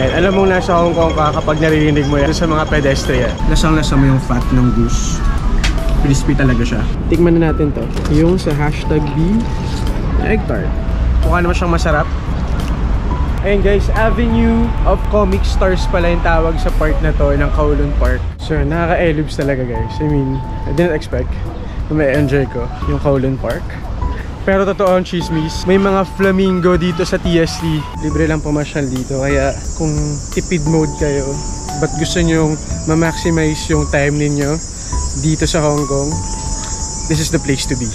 And alam mong nasa Hong Kong ka kapag naririnig mo yan sa mga pedestrian. Lasang-lasa mo yung fat ng goose. Crispy talaga siya. Tikman na natin to. Yung sa #B egg tart. Mukha naman siyang masarap. Ayun guys, Avenue of Comic Stars pala yung tawag sa part na to ng Kowloon Park. So nakaka-elibs talaga guys. I mean, I didn't expect na may enjoy ko yung Kowloon Park. Pero totoo ang chismis, may mga flamingo dito sa TST. Libre lang pumasyal dito. Kaya kung tipid mode kayo, but gusto nyo ma-maximize yung time ninyo dito sa Hong Kong, this is the place to be.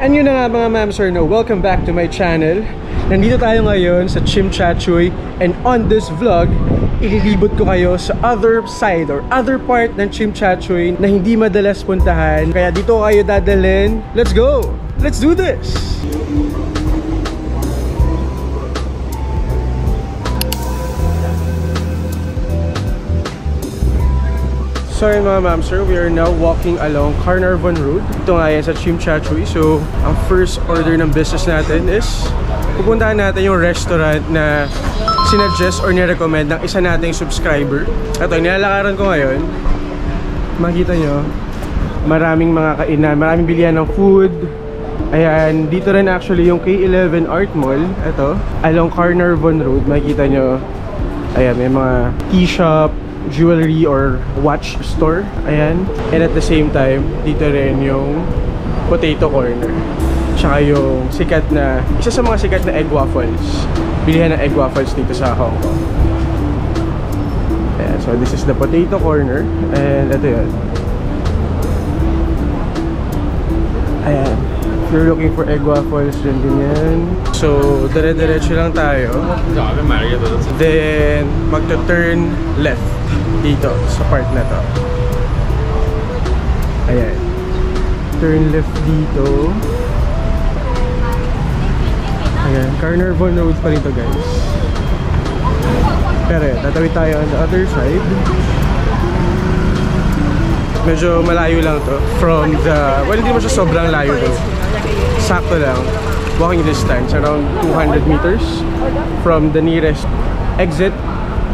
And yun na nga mga ma'ams or no, welcome back to my channel. Nandito tayo ngayon sa Tsim Sha Tsui, and on this vlog, ililibot ko kayo sa other side or other part ng Tsim Sha Tsui na hindi madalas puntahan. Kaya dito kayo dadalhin. Let's go! Let's do this! So yun mga ma'am sir, we are now walking along Carnarvon Road. Ito nga yan sa Tsim Sha Tsui. So, ang first order ng business natin is pupuntahan natin yung restaurant na sinuggest or nirecommend ng isa nating subscriber. Ito, nilalakaran ko ngayon. Makita nyo, maraming mga kainan, maraming bilihan ng food. Ayan, dito rin actually yung K11 Art Mall. Ito, along Carnarvon Road, makikita nyo. Ayan, may mga tea shop, jewelry or watch store. Ayan. And at the same time, dito rin yung potato corner. Tsaka yung sikat na, isa sa mga sikat na egg waffles. Bilihan ng egg waffles dito sa Hong Kong. Ayan. So this is the potato corner. And ito yun. Ayan. If you're looking for egg waffles, yun din yan. So, dire-diretso lang tayo. Then, magto-turn left dito sa part na to. Ayan. Turn left dito. Ayan. Carnarvon Road pa rito guys. Pero yun, tatawid tayo on the other side. Medyo malayo lang to from the, well, hindi mo siya sobrang layo to. Sakto lang, walking distance, around 200 meters from the nearest exit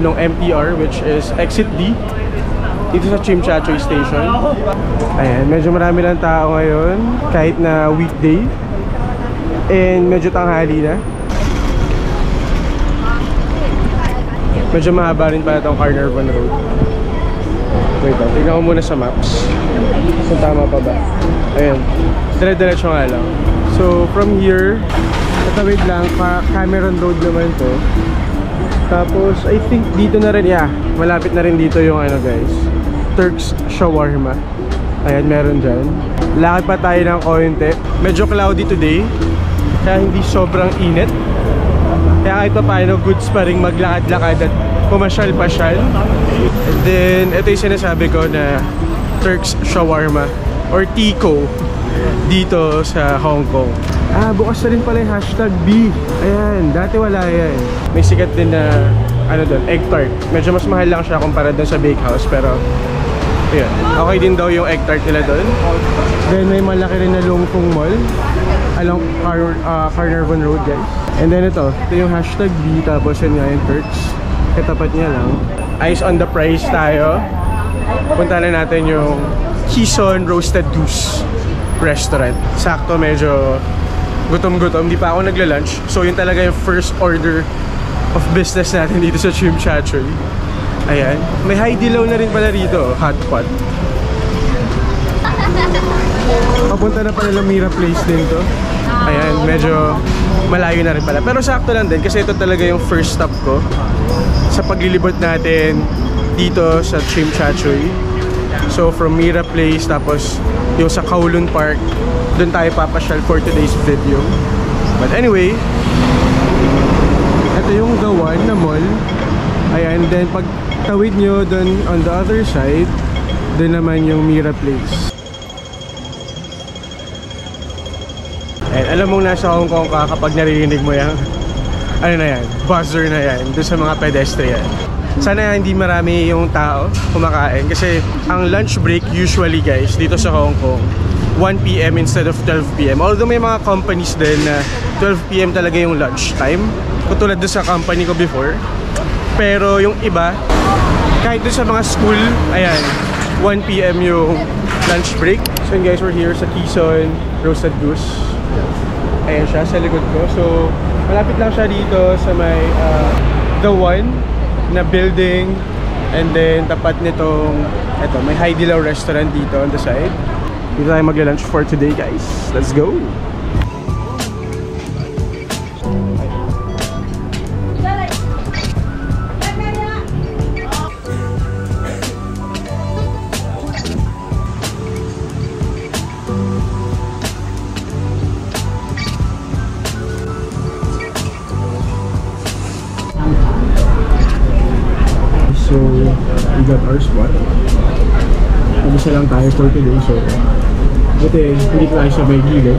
ng MTR, which is exit D dito sa Tsim Sha Tsui station. Ayan, medyo marami lang tao ngayon kahit na weekday, and medyo tanghali na. Medyo mahaba rin pala itong Carnarvon Road. Wait lang, tignan ko muna sa maps kung tama pa ba. Ayan, dire-diretso nga lang. So from here, tatawid lang, Cameron Road naman to. Tapos I think dito na rin, yeah, malapit na rin dito yung ano guys, Turks Shawarma. Ayan, meron dyan. Lakad pa tayo ng konti. Medyo cloudy today, kaya hindi sobrang init. Kaya kahit pa paano, goods pa rin maglakad-lakad at pumasyal-pasyal. And then, ito yung sinasabi ko na Turks Shawarma or Tico dito sa Hong Kong. Ah, bukas na rin pala yung #B. Ayan, dati wala yan. May sikat din na, ano doon, egg tart. Medyo mas mahal lang siya kumpara doon sa bakehouse, pero ayan, okay din daw yung egg tart nila doon. Then may malaki rin na Lungfung Mall along Carnarvon Road guys. And then ito yung #B, tapos yun nga yung Turks. Katapat niya lang. Eyes on the price tayo. Punta na natin yung Quezon Roasted Goose Restaurant. Sakto, medyo gutom-gutom. Di pa ako nagla-lunch. So yun talaga yung first order of business natin dito sa Tsim Sha Tsui. Ayan. May Hai Di Lao na rin pala rito. Hot pot. Papunta na pala ng Mira Place din to. Ayan. Medyo malayo na rin pala. Pero sakto lang din kasi ito talaga yung first stop ko sa paglilibot natin dito sa Tsim Sha Tsui. So from Mira Place, tapos yung sa Kowloon Park, doon tayo papasyal for today's video. But anyway, ito yung The One na mall. Ayan, then pag Tawid nyo dun on the other side, dun naman yung Mira Place. And alam mong nasa Hong Kong ka kapag naririnig mo yan. Ano na yan? Buzzer na yan dun sa mga pedestrian. Sana hindi marami yung tao kumakain kasi ang lunch break usually guys dito sa Hong Kong 1 PM instead of 12 PM. Although may mga companies din na 12 PM talaga yung lunch time, katulad doon sa company ko before. Pero yung iba, kahit doon sa mga school, ayan, 1 PM yung lunch break. So guys, we're here sa Quezon Roasted Goose. Ayan siya sa likod ko. So malapit lang siya dito sa may The One na building. And then tapat nitong, eto, may Hai Di Lao restaurant dito on the side. Dito tayo magla-lunch for today guys. Let's go! So, we got our spot. Mag-isa lang tayo for today, so buti hindi tayo sa may gilid.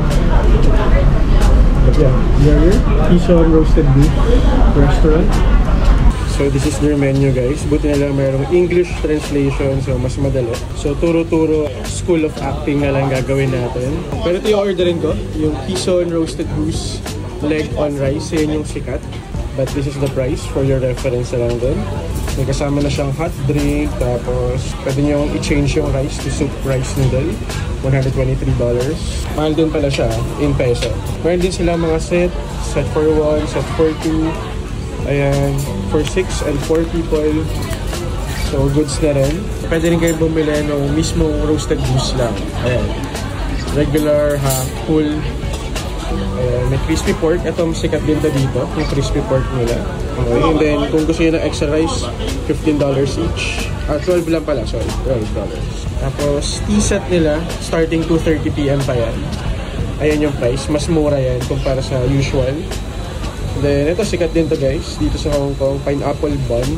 But yeah, we are here, Quezon Roasted Goose Restaurant. So this is their menu guys. Buti na lang mayroong English translation, so mas madali. So turo-turo, School of Acting na lang gagawin natin. Pero ito yung orderin ko, yung Quezon Roasted Goose Leg on Rice. Yan yung sikat. But this is the price for your reference na lang din. May kasama na siyang hot drink, tapos pwede nyo i-change yung rice to soup rice noodle. $123. Mahal din pala siya in peso. Meron din sila mga set for 1, set for 2. Ayan, for 6 and 4 people. So goods na rin. Pwede rin kayo bumili ng mismong roasted goose lang. Ayan, regular, half, full. May crispy pork. Ito sikat din dito, yung crispy pork nila. Okay, and then kung gusto nyo ng extra rice, $15 each. 12 lang pala, sorry, $12. Tapos tea set nila, starting 2:30 PM pa yan. Ayan yung price, mas mura yan kumpara sa usual. Then ito sikat din to guys, dito sa Hong Kong, pineapple bun.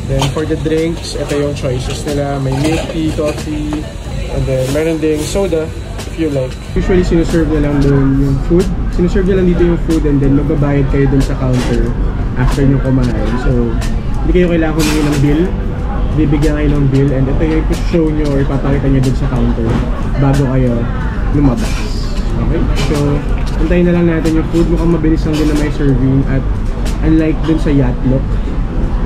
Then for the drinks, ito yung choices nila. May milk tea, coffee, and then meron ding soda if you like. Usually sinuserve na lang doon yung food. Sinuserve na lang dito yung food and then magbabayad kayo doon sa counter after nyo kumain. So hindi kayo kailangan humingi ng bill. Bibigyan kayo ng bill and ito yung show nyo or ipapakita nyo doon sa counter bago kayo lumabas. Okay? So antayin na lang natin yung food. Mukhang mabilis lang din na may serving at unlike dun sa Yacht Look,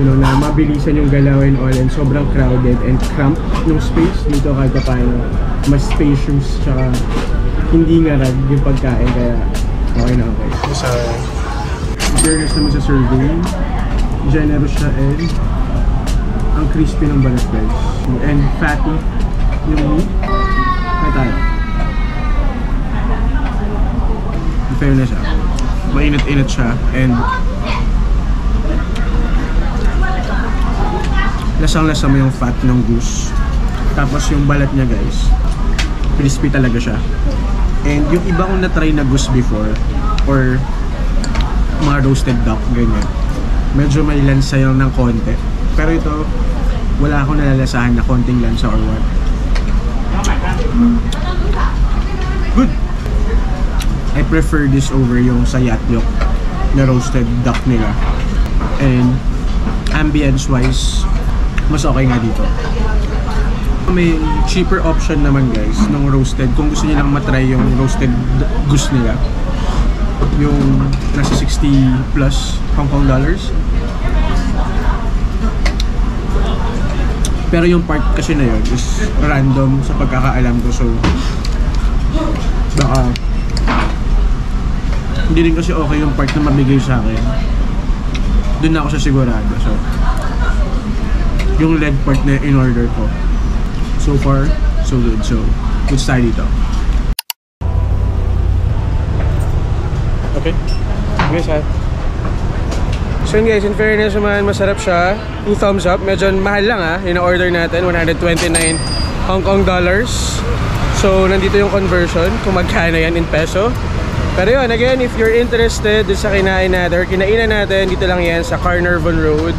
you know, na mabilisan yung galawin all and sobrang crowded and cramped yung space. Dito kahit paano mas spacious tsaka hindi ngarag yung pagkain kaya okay na okay. So sa fairness naman sa serving, generous siya and ang crispy ng balat guys. And fatty yung meat. Kaya tayo. In fairness siya. Mainit-init siya and lasang-lasa mo yung fat ng goose. Tapos yung balat niya guys, crispy talaga siya. And yung iba kong na-try na goose before or mga roasted duck, ganyan, medyo may lansa yung ng konti. Pero ito, wala akong nalalasahan na konting lansa or what. Good! I prefer this over yung sa Yacht Look na roasted duck nila. And ambience wise, mas okay nga dito. May cheaper option naman guys ng roasted kung gusto niyo lang matry yung roasted goose nila. Yung nasa 60 plus Hong Kong dollars. Pero yung part kasi na yun is random sa pagkakaalam ko, so baka hindi rin kasi okay yung part na mabigay sa akin. Doon na ako sa sigurado. So yung leg part na in order ko, so far so good. So good style dito. Okay, guys ha. So yun guys, in fairness naman, masarap siya. 2 thumbs up. Medyo mahal lang ha. Yung order natin, 129 Hong Kong dollars. So nandito yung conversion kung magkano yan in peso. Pero yun, again, if you're interested sa kinainan natin, dito lang yan sa Carnarvon Road.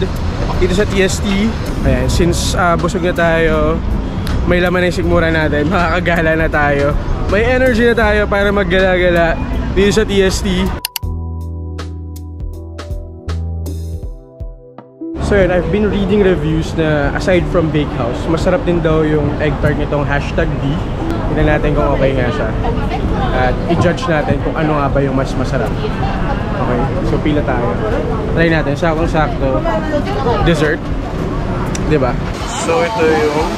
dito sa TST. Ayan, since busog na tayo, may laman na yung sigmura natin, makakagala na tayo. May energy na tayo para maggala-gala dito sa TST. So yun, I've been reading reviews na aside from Bakehouse, masarap din daw yung egg tart nitong #D. Tingnan natin kung okay nga siya. At i-judge natin kung ano nga ba yung mas masarap. Okay, so pila tayo. Try natin, sakong-sakto. Dessert. Diba? So ito yung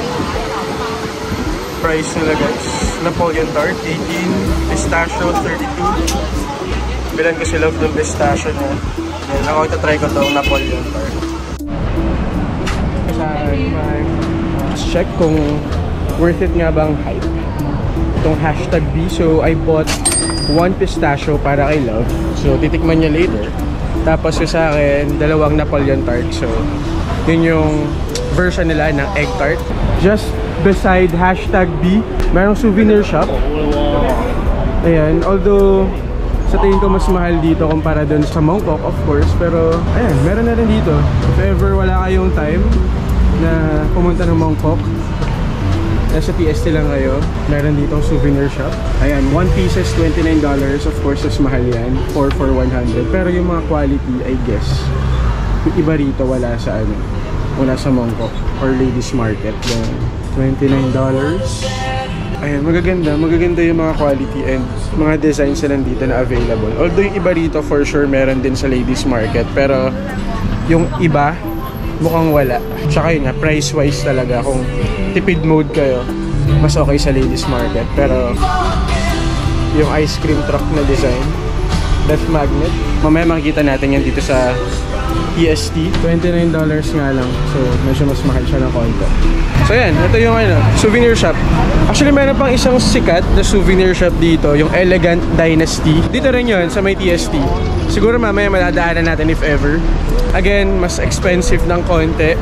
price nila guys. Napoleon tart, 18. Pistachio, 32. Bilan kasi love ng pistachio niya. Yan, ako itatry ko itong Napoleon tart. Let's check kung worth it nga bang hype itong #B. So I bought 1 pistachio para kay Love, so titikman niya later. Tapos yung sa akin, 2 Napoleon tart. So yun yung version nila ng egg tart. Just beside #B, mayroong souvenir shop. Ayan, although sa tingin ko mas mahal dito kumpara dun sa Mongkok, of course. Pero ayan, meron na rin dito. If ever wala kayong time na pumunta ng Mongkok, nasa TST lang kayo, meron ditong souvenir shop. Ayan, 1 piece is $29. Of course, mas mahal yan. 4 for 100. Pero yung mga quality, I guess, yung iba rito wala sa ano, wala sa Mongkok or Ladies Market. Yan, $29. Ayan, magaganda yung mga quality and mga designs na nandito na available. Although yung iba rito for sure meron din sa Ladies Market, pero yung iba mukhang wala. Tsaka yun nga, price wise talaga, kung tipid mode kayo, mas okay sa Ladies Market. Pero yung ice cream truck na design, left magnet, mamaya makikita natin yan dito sa TST. $29 nga lang, so medyo mas mahal siya ng konti. So yan, ito yung ano, souvenir shop. Actually meron pang isang sikat na souvenir shop dito, yung Elegant Dynasty. Dito rin yun sa may TST. Siguro mamaya madadaanan natin if ever. Again, mas expensive ng konti,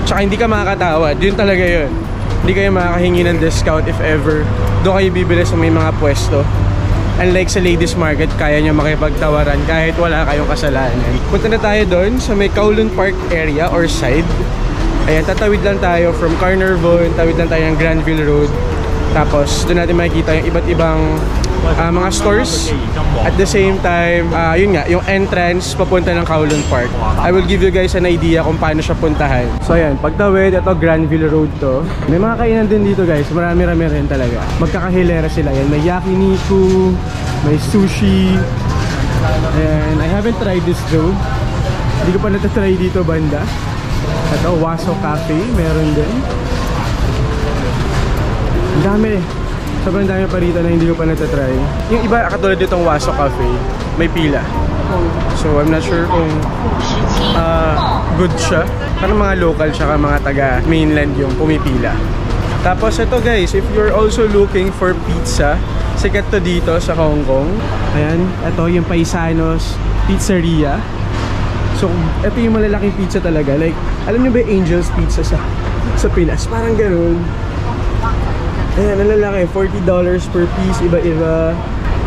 tsaka hindi ka makakatawad. Yun talaga yun. Hindi kayo makakahingi ng discount if ever. Doon kayo bibili sa may mga pwesto. Unlike sa Ladies Market, kaya nyo makipagtawaran kahit wala kayong kasalanan. Punta na tayo doon sa may Kowloon Park area or side. Ayan, tatawid lang tayo from Carnarvon, tawid lang tayo ng Granville Road. Tapos doon natin makikita yung iba't ibang mga stores. At the same time, yun nga, yung entrance papunta ng Kowloon Park. I will give you guys an idea kung paano siya puntahan. So ayan, pagtawid, ito Granville Road to. May mga kainan din dito guys, marami-rami rin talaga. Magkakahilera sila. Ayan, may yakiniku, may sushi. And I haven't tried this though. Hindi ko pa natatry dito banda. Ito, Waso Cafe, meron din. Ang dami. Sobrang dami pa rito na hindi ko pa natatry. Yung iba, katulad ditong Waso Cafe, may pila. So, I'm not sure kung good siya. Parang mga local tsaka mga taga-mainland yung pumipila. Tapos ito guys, if you're also looking for pizza, sikat to dito sa Hong Kong. Ayan, ito yung Paisanos Pizzeria. So, ito yung malalaking pizza talaga. Like, alam niyo ba yung Angel's Pizza sa Pinas? Parang ganun. Ayan, ang lalaki, $40 per piece, iba-iba.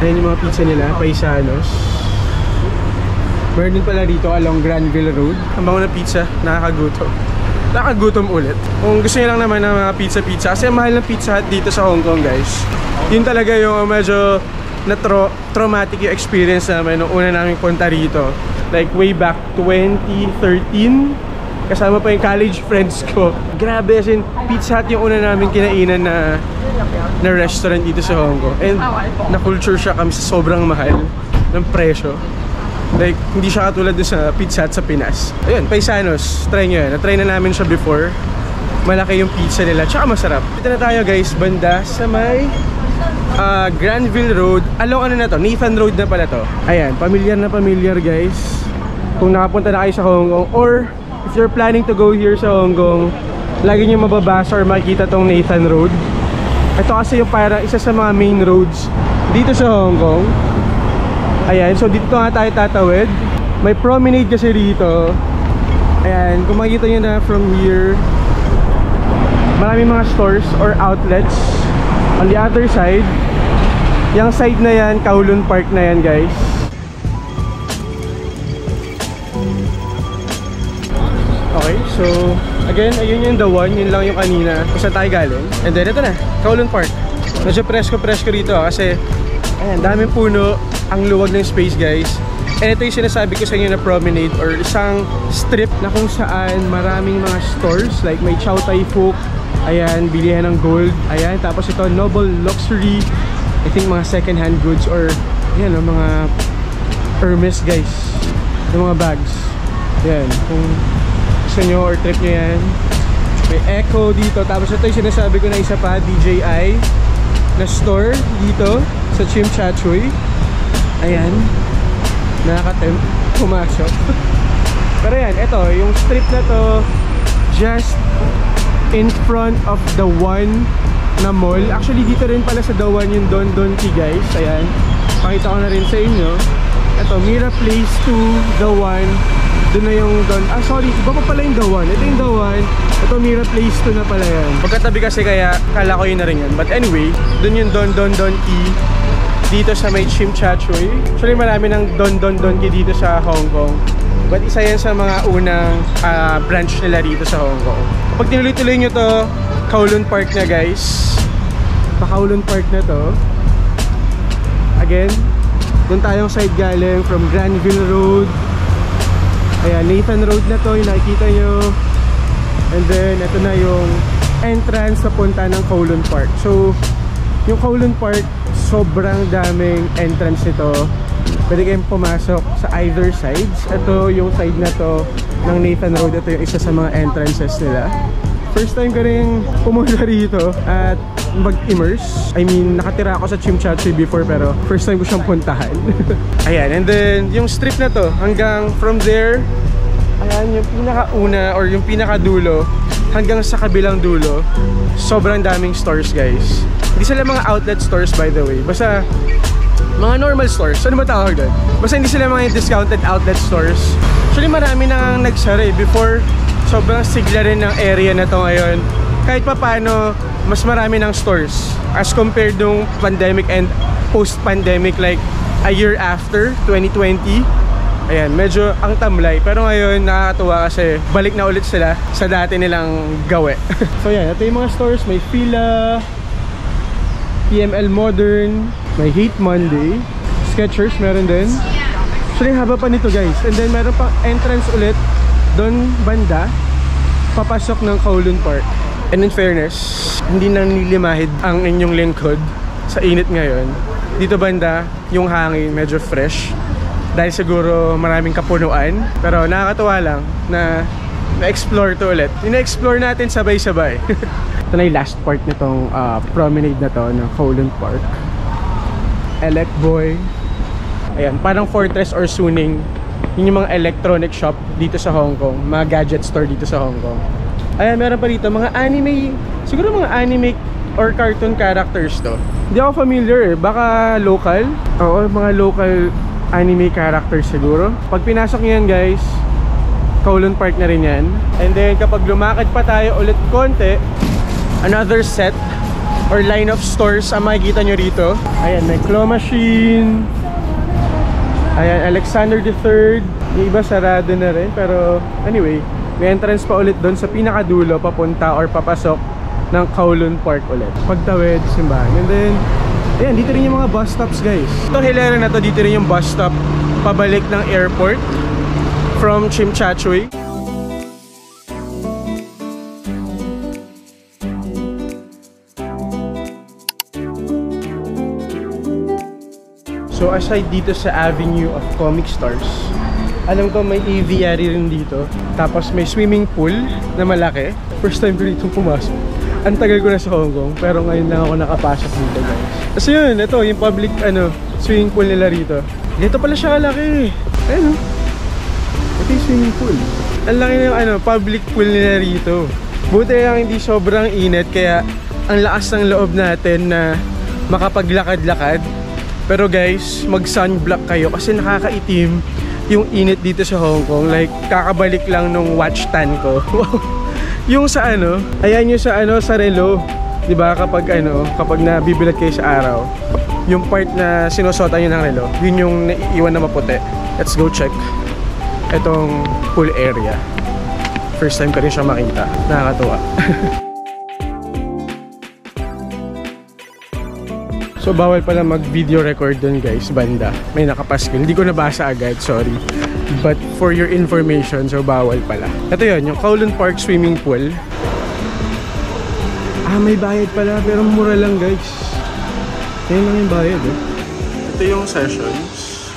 Ayan yung mga pizza nila, Paisanos. Meron din pala dito along Granville Road. Ang bango na pizza, nakakagutom. Nakakagutom ulit. Kung gusto nyo lang naman ng mga pizza, kasi mahal ng Pizza Hut dito sa Hong Kong guys. Yun talaga yung medyo traumatic yung experience namin nung una naming punta rito. Like way back 2013. Kasama pa yung college friends ko. Grabe, as in, Pizza Hut yung una namin kinainan na restaurant dito sa Hong Kong. And na-culture siya kami sa sobrang mahal ng presyo. Like, hindi siya katulad doon sa Pizza Hut sa Pinas. Ayun, Paisanos, try nyo yan. Na-try na namin siya before. Malaki yung pizza nila, tsaka masarap. Dito na tayo guys, banda sa may Granville Road. Along ano na to? Nathan Road na pala to. Ayan, familiar na familiar guys. Kung nakapunta na kayo sa Hong Kong, or if you're planning to go here sa Hong Kong, lagi nyo mababasa or makikita tong Nathan Road. Ito kasi yung parang isa sa mga main roads dito sa Hong Kong. Ayan, so dito nga tayo tatawid. May promenade kasi dito. Ayan, kung makikita nyo na from here, maraming mga stores or outlets. On the other side, yung side na yan, Kowloon Park na yan guys. Okay, So, again, ayun yung the one. Yun lang yung kanina kung saan tayo galing. And then, ito na, Kowloon Park. Medyo presko rito kasi ayan, daming puno. Ang luwag ng space, guys. And ito yung sinasabi ko sa inyo na promenade or isang strip na kung saan maraming mga stores. Like may Chow Tai Fook. Ayan, bilihan ng gold. Ayan, tapos ito, Noble Luxury. I think mga second hand goods or ayan, mga Hermes, guys. Yung mga bags. Ayan, kung gusto nyo or trip nyo yan. May Echo dito. Tapos ito yung sinasabi ko na isa pa, DJI na store dito sa Chimchachoy. Ayan, nakaka-tempt pumasok. Pero yan, ito, yung strip na to just in front of the one na mall. Actually, dito rin pala sa the one yung Don Don Key, guys. Ayan, pakita ko na rin sa inyo. Ito, Mira Place 2, the one. Doon na yung Don... Ah, sorry, iba pa pala yung the one. Ito yung the one. Ito, Mira Place 2 na pala yan. Pagkatabi kasi kaya kala ko yun na rin yan. But anyway, doon yung Don Key dito sa may Chimchachoy. Actually, marami ng Don Key dito sa Hong Kong. But isa yan sa mga unang branch nila dito sa Hong Kong. Kapag tinuloy-tuloy nyo to, Kowloon Park na, guys. Pa-Kowloon Park na to. Again, doon tayong side galing from Granville Road. Ayan, Nathan Road na to, yung nakikita nyo. And then, ito na yung entrance sa punta ng Kowloon Park. So, yung Kowloon Park, sobrang daming entrance nito. Pwede kayong pumasok sa either sides. Ito yung side na to ng Nathan Road. Ito yung isa sa mga entrances nila. First time ko rin pumunta rito at mag-immerse. I mean, nakatira ako sa Chimchachoy before pero first time ko siyang puntahan. Ayan, and then yung strip na to hanggang from there, ayan, yung pinakauna or yung pinakadulo hanggang sa kabilang dulo, sobrang daming stores, guys. Hindi sila mga outlet stores, by the way. Basta mga normal stores. Ano ba tawag doon? Basta hindi sila mga discounted outlet stores. Actually, marami nang nagsara before. Sobrang sigla rin ng area na to ngayon. Kahit pa paano, mas marami ng stores as compared nung pandemic and post-pandemic, like a year after 2020. Ayan, medyo ang tamlay. Pero ngayon, nakakatuwa kasi balik na ulit sila sa dati nilang gawe. So yan, ito yung mga stores. May Fila, PML Modern, may Hate Monday, Skechers meron din. Actually, haba pa nito, guys. And then meron pang entrance ulit doon banda, papasok ng Kowloon Park. And in fairness, hindi nang nilimahid ang inyong lingkod sa init ngayon. Dito banda, yung hangin medyo fresh. Dahil siguro maraming kapunuan. Pero nakakatuwa lang na na-explore to ulit. Ina-explore natin sabay-sabay. Ito na yung last part nitong promenade na to ng Kowloon Park. Elect Boy. Ayan, parang Fortress or Suning. Yun yung mga electronic shop dito sa Hong Kong. Mga gadget store dito sa Hong Kong. Ayan, meron pa dito mga anime. Siguro mga anime or cartoon characters to. Hindi ako familiar eh. Baka local. Oo, mga local anime characters siguro. Pag pinasok nyo yan, guys, Kowloon Park na rin yan. And then kapag lumakad pa tayo ulit konti, another set or line of stores ang makikita nyo rito. Ayan, may claw machine. Ayan, Alexander III. Yung iba sarado na rin. Pero anyway, may entrance pa ulit doon sa pinakadulo papunta or papasok ng Kowloon Park ulit. Pagtawid, simbahan. And then, ayan, dito rin yung mga bus stops, guys. Itong hilera na to, dito rin yung bus stop pabalik ng airport from Chimchachoy. So aside dito sa avenue of comic stars, alam ko may aviary rin dito. Tapos may swimming pool na malaki. First time ko dito pumasok. Ang tagal ko na sa Hong Kong, pero ngayon lang ako nakapasok dito, guys. Kasi yun, ito yung public swimming pool nila rito. Dito pala siya kalaki. Ayun, ito yung swimming pool. Ang laki ng public pool nila rito. Buti lang hindi sobrang init, kaya ang lakas ng loob natin na makapaglakad-lakad. Pero guys, mag sunblock kayo kasi nakakaitim yung init dito sa Hong Kong. Like, kakabalik lang nung watch tan ko. Yung sa ayan yung sa relo. Diba kapag kapag nabibilat kayo sa araw, yung part na sinusuotan nyo ng relo, yun yung naiiwan na maputi. Let's go check itong pool area. First time ko rin siya makita. Nakakatuwa. So bawal pala mag-video record dun guys, banda. May nakapaskil. Hindi ko nabasa agad, sorry. But for your information, so bawal pala. Ito yun, yung Kowloon Park Swimming Pool. May bayad pala, pero mura lang guys. Yan lang yung bayad eh. Ito yung sessions.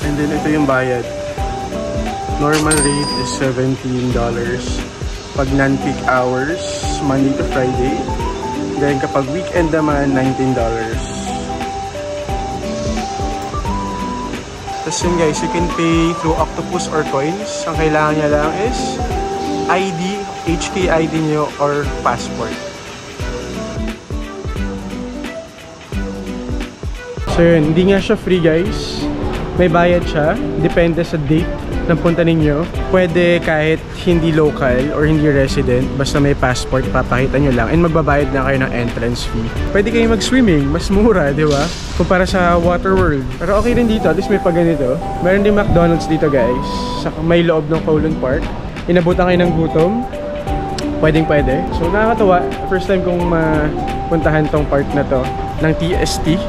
And then ito yung bayad. Normal rate is $17. Pag non-peak hours, Monday to Friday. Then kapag weekend naman, $19. Tapos yun guys, you can pay through Octopus or coins. Ang kailangan niya lang is ID, HK ID nyo or passport. So yun, hindi nga siya free guys. May bayad siya. Depende sa date ng punta ninyo. Pwede kahit hindi local or hindi resident, basta may passport, papakita nyo lang and magbabayad na kayo ng entrance fee. Pwede kayo mag-swimming, mas mura, di ba? Kumpara sa Waterworld. Pero okay rin dito, at least may paganito. Meron din McDonald's dito guys, sa may loob ng Kowloon Park. Inabutan kayo ng gutom, pwedeng pwede. So nakakatawa, first time kong mapuntahan tong park na to ng TST.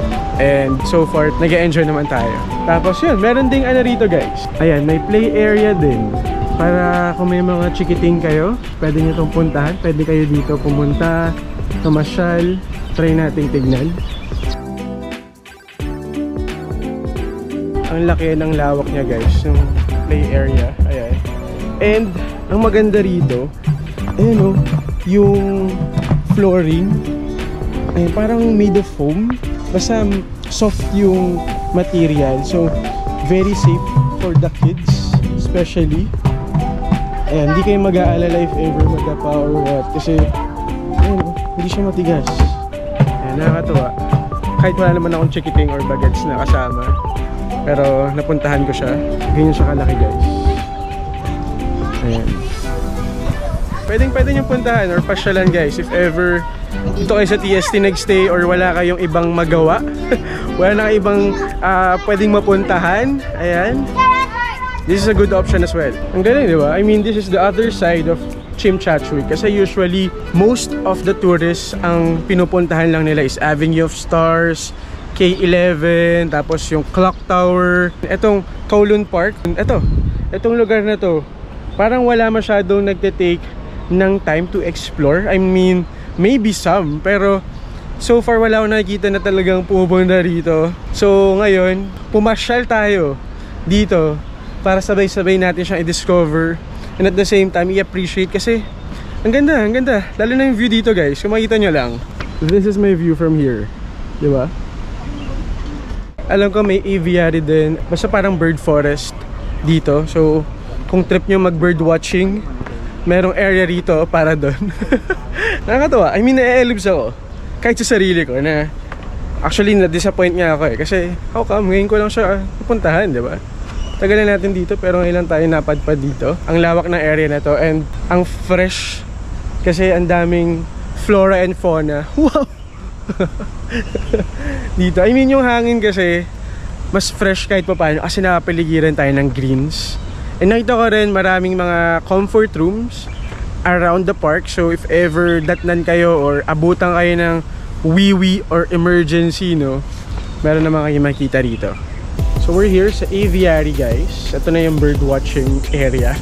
And so far, nag-e-enjoy naman tayo. Tapos yun, meron ding ano rito guys. Ayan, may play area din. Para kung may mga chikiting kayo, pwede nyo itong puntahan. Pwede kayo dito pumunta, tumasyal. Try nating tignan. Ang laki ng lawak niya guys, yung play area. Ayan. And ang maganda rito, ayan o, yung flooring. Ayan, parang made of foam. Basta soft yung material. So, very safe for the kids. Especially. Ayan, hindi kayo mag-aalala if ever magdapa or what. Kasi, ayan, hindi siya matigas. Ayan, nakakatuwa. Kahit wala naman akong chikiting or bagets na kasama. Pero, napuntahan ko siya. Ganyan siya kalaki guys. Ayan. Pwede niyong puntahan or pasyalan guys if ever dito kayo sa TST nagstay or wala kayong ibang magawa. Wala na kayong ibang pwedeng mapuntahan. Ayan. This is a good option as well. Ang galing, di ba? I mean, this is the other side of Chimchatsui. Kasi usually, most of the tourists, ang pinupuntahan lang nila is Avenue of Stars, K11, tapos yung Clock Tower. Itong Kowloon Park. Itong lugar na to, parang wala masyadong nagte-take ng time to explore. I mean, maybe some, pero so far wala akong nakikita na talagang pupunta rito. So ngayon, pumasyal tayo dito para sabay-sabay natin siyang i-discover and at the same time i-appreciate kasi ang ganda, ang ganda. Lalo na yung view dito guys, kung makita nyo lang. This is my view from here, di ba? Alam ko may aviary din, basta parang bird forest dito. So kung trip nyo mag bird watching, merong area rito para doon. Nakakatawa. I mean, na-elibs ako. Kahit sa sarili ko na actually na-disappoint nga ako eh. Kasi how come? Ngayon ko lang siya pupuntahan, di ba? Tagal na natin dito pero ngayon lang tayo napadpad dito. Ang lawak ng area na to and ang fresh kasi ang daming flora and fauna. Wow! Dito. I mean, yung hangin kasi mas fresh kahit pa paano kasi nakapaligiran tayo ng greens. And nakita ko rin maraming mga comfort rooms around the park. So if ever datnan kayo or abutan kayo ng wee-wee or emergency, no, meron naman kayo makita rito. So we're here sa aviary guys. Ito na yung bird watching area.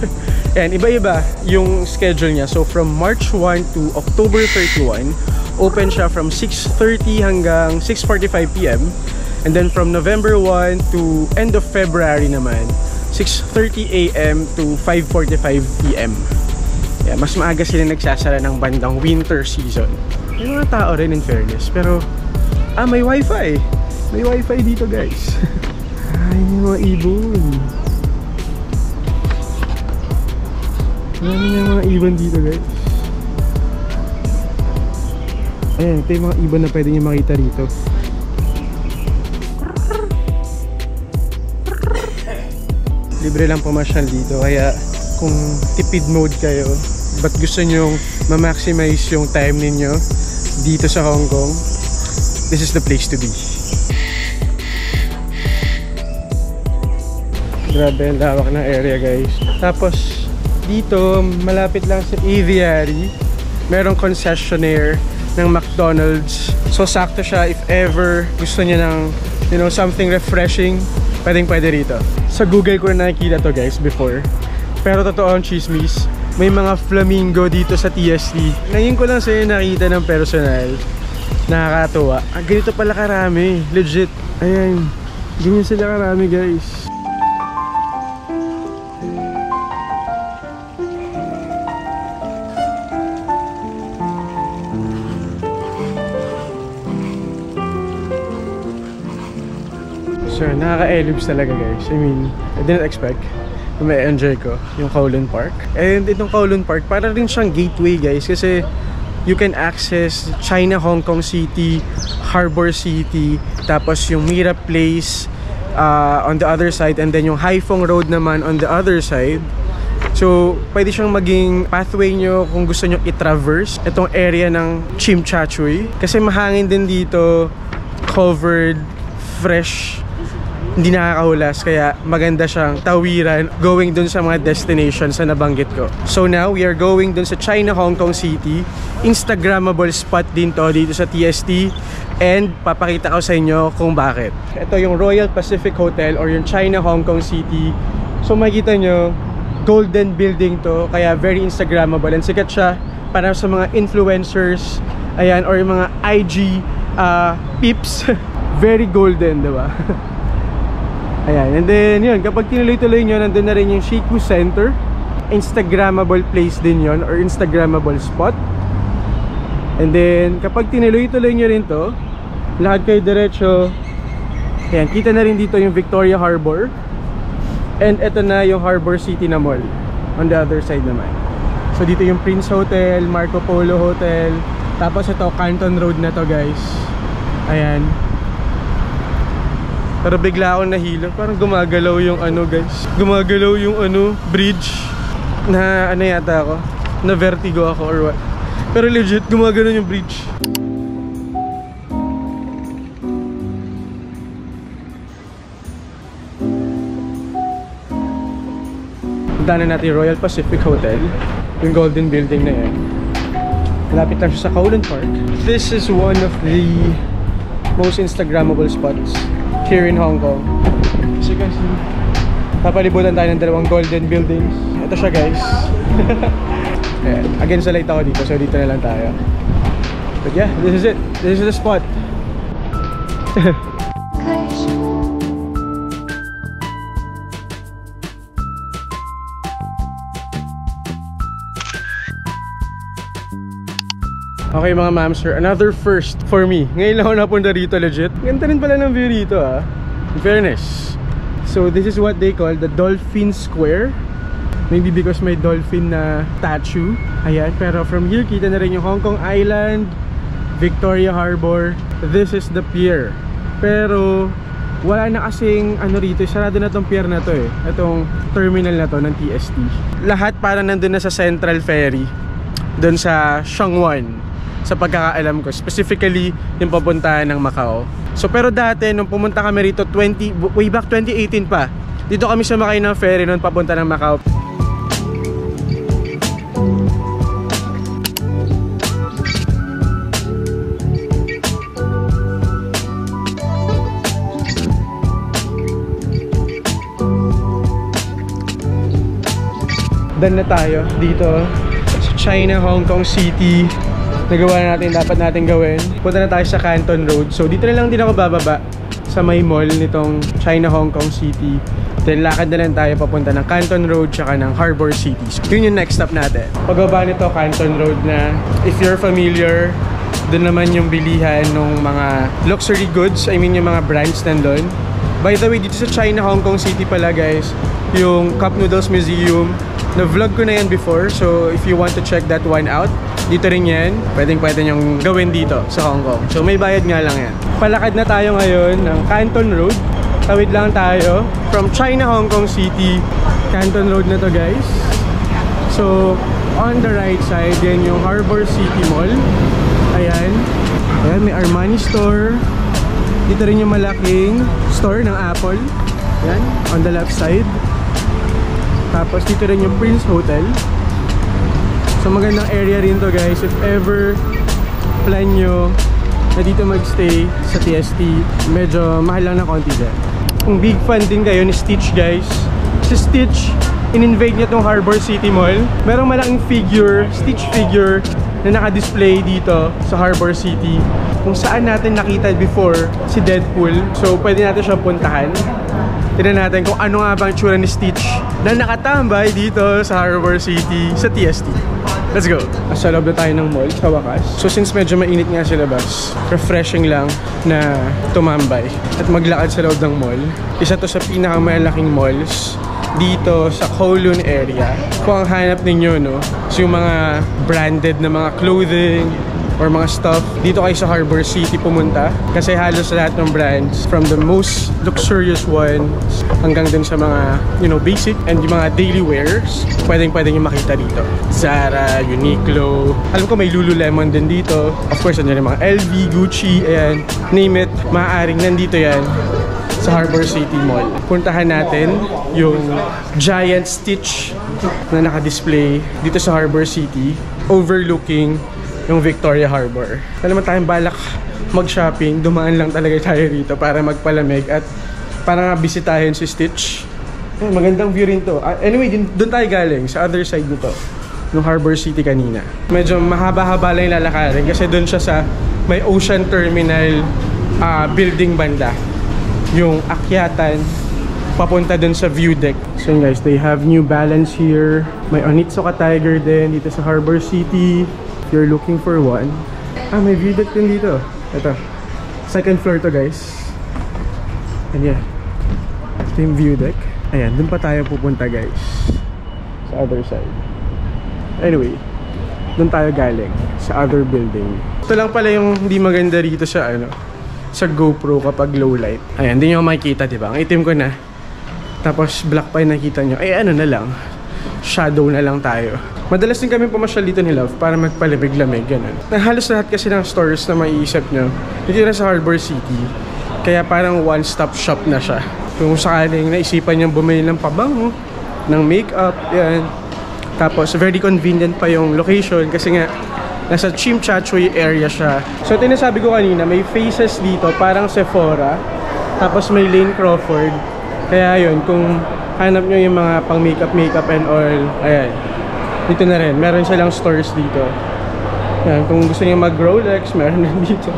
And iba-iba yung schedule niya. So from March 1 to October 31, open siya from 6:30 hanggang 6:45 PM. And then from November 1 to end of February naman, 6:30 AM to 5:45 PM. Yeah, mas maaga sila nagsasara ng bandang winter season. May mga tao rin in fairness. Pero, may wifi. May wifi dito guys. Ay, may mga ibon. May mga ibon dito guys. Ayan, ito yung mga ibon na pwede nyo makita rito. Libre lang pumasyal dito, kaya kung tipid mode kayo, but gusto nyong ma-maximize yung time ninyo dito sa Hong Kong, this is the place to be. Grabe ang lawak ng area guys. Tapos dito, malapit lang sa aviary, merong concessionaire ng McDonald's. So sakto siya if ever gusto niya ng, you know, something refreshing, pwede rito. Sa Google ko na nakikita to guys before. Pero totoo ang chismis, may mga flamingo dito sa TST. Ngayon ko lang sa'yo nakita ng personal. Nakakatuwa. Ganito pala karami. Legit. Ayan. Ganyan sila karami guys. So, nakaka-elibs talaga guys. I mean, I didn't expect na may enjoy ko yung Kowloon Park. And itong Kowloon Park, parang rin siyang gateway guys. Kasi you can access China, Hong Kong City, Harbor City, tapos yung Mira Place on the other side, and then yung Haiphong Road naman on the other side. So, pwede siyang maging pathway nyo kung gusto nyo i-traverse itong area ng Tsim Sha Tsui. Kasi mahangin din dito, covered, fresh, hindi nakakahulas, kaya maganda siyang tawiran going dun sa mga destinations na nabanggit ko. So now, we are going dun sa China, Hong Kong City. Instagrammable spot din to dito sa TST, and papakita ko sa inyo kung bakit. Ito yung Royal Pacific Hotel or yung China, Hong Kong City. So makikita nyo, golden building to, kaya very Instagrammable, and sikat siya para sa mga influencers, ayan, or yung mga IG peeps. Very golden, diba? Ayan, and then yun, kapag tinuloy-tuloy nyo, nandun na rin yung Shiku Center. Instagrammable place din yon, or Instagrammable spot. And then, kapag tinuloy-tuloy nyo rin to, lakad kayo diretso. Ayan, kita na rin dito yung Victoria Harbor. And eto na yung Harbor City na mall on the other side naman. So dito yung Prince Hotel, Marco Polo Hotel. Tapos ito, Canton Road na to guys. Ayan. Pero bigla akong nahilo. Parang gumagalaw yung ano guys. Gumagalaw yung ano, bridge. Na ano yata ako. Na vertigo ako or what. Pero legit, gumagalaw yung bridge. Punta na natin Royal Pacific Hotel. Yung golden building na yan. Malapit lang siya sa Kowloon Park. This is one of the most Instagrammable spots here in Hong Kong. As you can see, papalibutan tayo ng dalawang golden buildings. Ito siya guys. Ayan. Again sa light ako dito, so dito na lang tayo. But yeah, this is it. This is the spot. Okay mga mamster, another first for me. Ngayon lang ako napunta rito legit. Ganda rin pala ng view dito ah. In fairness. So this is what they call the Dolphin Square. Maybe because may dolphin na statue. Ayan, pero from here kita na rin yung Hong Kong Island, Victoria Harbor. This is the pier. Pero wala na kasing ano rito, sarado na tong pier na to eh. Itong terminal na to ng TST. Lahat parang nandun na sa Central Ferry, dun sa Sheungwan, sa pagkakaalam ko, specifically yung papuntahan ng Macau. So pero dati nung pumunta kami rito way back 2018 pa, dito kami sumakay ng ferry nung papunta ng Macau. Done na tayo dito sa China, Hong Kong City. Nagawa na natin, dapat natin gawin. Punta na tayo sa Canton Road. So dito na lang din ako bababa sa may mall nitong China, Hong Kong City. Then lakad na lang tayo papunta ng Canton Road tsaka ng Harbor City. So, yun yung next stop natin. Pagbaba nito, Canton Road na. If you're familiar, doon naman yung bilihan ng mga luxury goods. I mean yung mga brands nandun. By the way, dito sa China, Hong Kong City pala guys, yung Cup Noodles Museum, na-vlog ko na yan before. So if you want to check that one out, dito rin yan. Pwede nyong gawin dito sa Hong Kong. So may bayad nga lang yan. Palakad na tayo ngayon ng Canton Road. Tawid lang tayo from China, Hong Kong City. Canton Road na to guys. So on the right side, yan yung Harbor City Mall. Ayan. Ayan, may Armani store. Dito rin yung malaking store ng Apple. Ayan, on the left side. Tapos dito rin yung Prince Hotel. So magandang area rin to guys. If ever plan nyo na dito magstay sa TST, medyo mahal lang na konti dyan. Kung big fan din kayo ni Stitch guys, si Stitch, in-invade niya tong Harbor City Mall. Merong malaking figure, Stitch figure, na naka-display dito sa Harbor City, kung saan natin nakita before si Deadpool. So pwede natin siyang puntahan. Tignan natin kung ano nga bang tsura ni Stitch na nakatambay dito sa Harbor City sa TST. Let's go! Sa loob na tayo ng mall sa wakas. So since medyo mainit nga sa labas, refreshing lang na tumambay at maglakad sa loob ng mall. Isa to sa pinakamalaking malls dito sa Kowloon area. Kung ang hanap ninyo, no, so yung mga branded na mga clothing or mga stuff, dito kayo sa Harbor City pumunta. Kasi halos lahat ng brands, from the most luxurious ones hanggang dun sa mga, you know, basic and yung mga daily wears, pwedeng yung makita dito. Zara, Uniqlo, alam ko may Lululemon din dito. Of course, andyan yung mga LV, Gucci, ayan, name it, maaaring nandito yan sa Harbor City Mall. Puntahan natin yung giant Stitch na naka-display dito sa Harbor City, overlooking yung Victoria Harbor. Wala naman tayong balak mag-shopping, dumaan lang talaga tayo rito para magpalamig at para nga bisitahin si Stitch. Magandang view rin to. Anyway, doon tayo galing, sa other side nito, ng Harbor City kanina. Medyo mahaba-haba lang yung lalakarin kasi doon siya sa may Ocean Terminal building banda. Yung akyatan papunta dun sa view deck. So guys, they have New Balance here. May Onitsuka Tiger din dito sa Harbor City. If you're looking for one. May view deck din dito. Ito. Second floor to guys. And yeah. Ito yung view deck. Ayan, dun pa tayo pupunta guys. Sa other side. Anyway, dun tayo galing. Sa other building. Ito lang pala yung hindi maganda rito sa sa GoPro kapag low light. Ayan, hindi nyo makikita, diba? Ang itim ko na. Tapos black pa yung nakita nyo. Eh ano na lang, shadow na lang tayo. Madalas din kami pumasyal dito ni Love para magpalamig-lamig, ganun. Halos lahat kasi ng stores na maiisip nyo dito na sa Harbor City. Kaya parang one-stop shop na siya. Kung sakaling naisipan nyo bumili ng pabango, ng makeup, yan. Tapos very convenient pa yung location kasi nga nasa Chimchachoy area siya. So ito yung nasabi ko kanina, may faces dito, parang Sephora. Tapos may Lane Crawford. Kaya yun, kung hanap nyo yung mga pang makeup and all, ayan. Dito na rin, meron silang stores dito. Ayan, kung gusto nyo mag Rolex, meron din dito.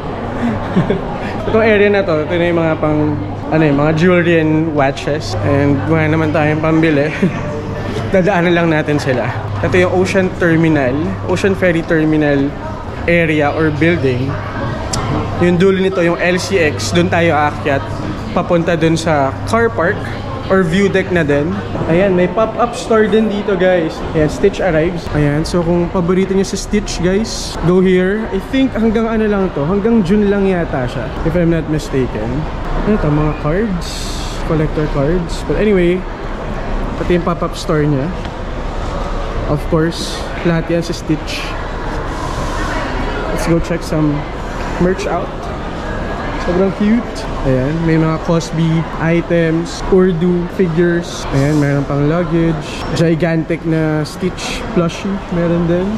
Itong area na to, ito na yung mga pang, mga jewelry and watches. And kung naman tayong pambili, dadaanan lang natin sila. Ito yung Ocean Ferry Terminal area or building. Yung dulo nito, yung LCX, doon tayo aakyat. Papunta doon sa car park or view deck na din. Ayan, may pop-up store din dito guys. Ayan, Stitch arrives. Ayan, so kung paborito nyo si Stitch guys, go here. I think hanggang ano lang to, hanggang June lang yata siya, if I'm not mistaken. Ano to, mga cards, collector cards. But anyway, pati yung pop-up store niya. Of course, lahat yan si Stitch. Let's go check some merch out. Sobrang cute. Ayan, may mga Cosby items, Urdu figures. Ayan, meron pang luggage. Gigantic na Stitch plushie, meron din.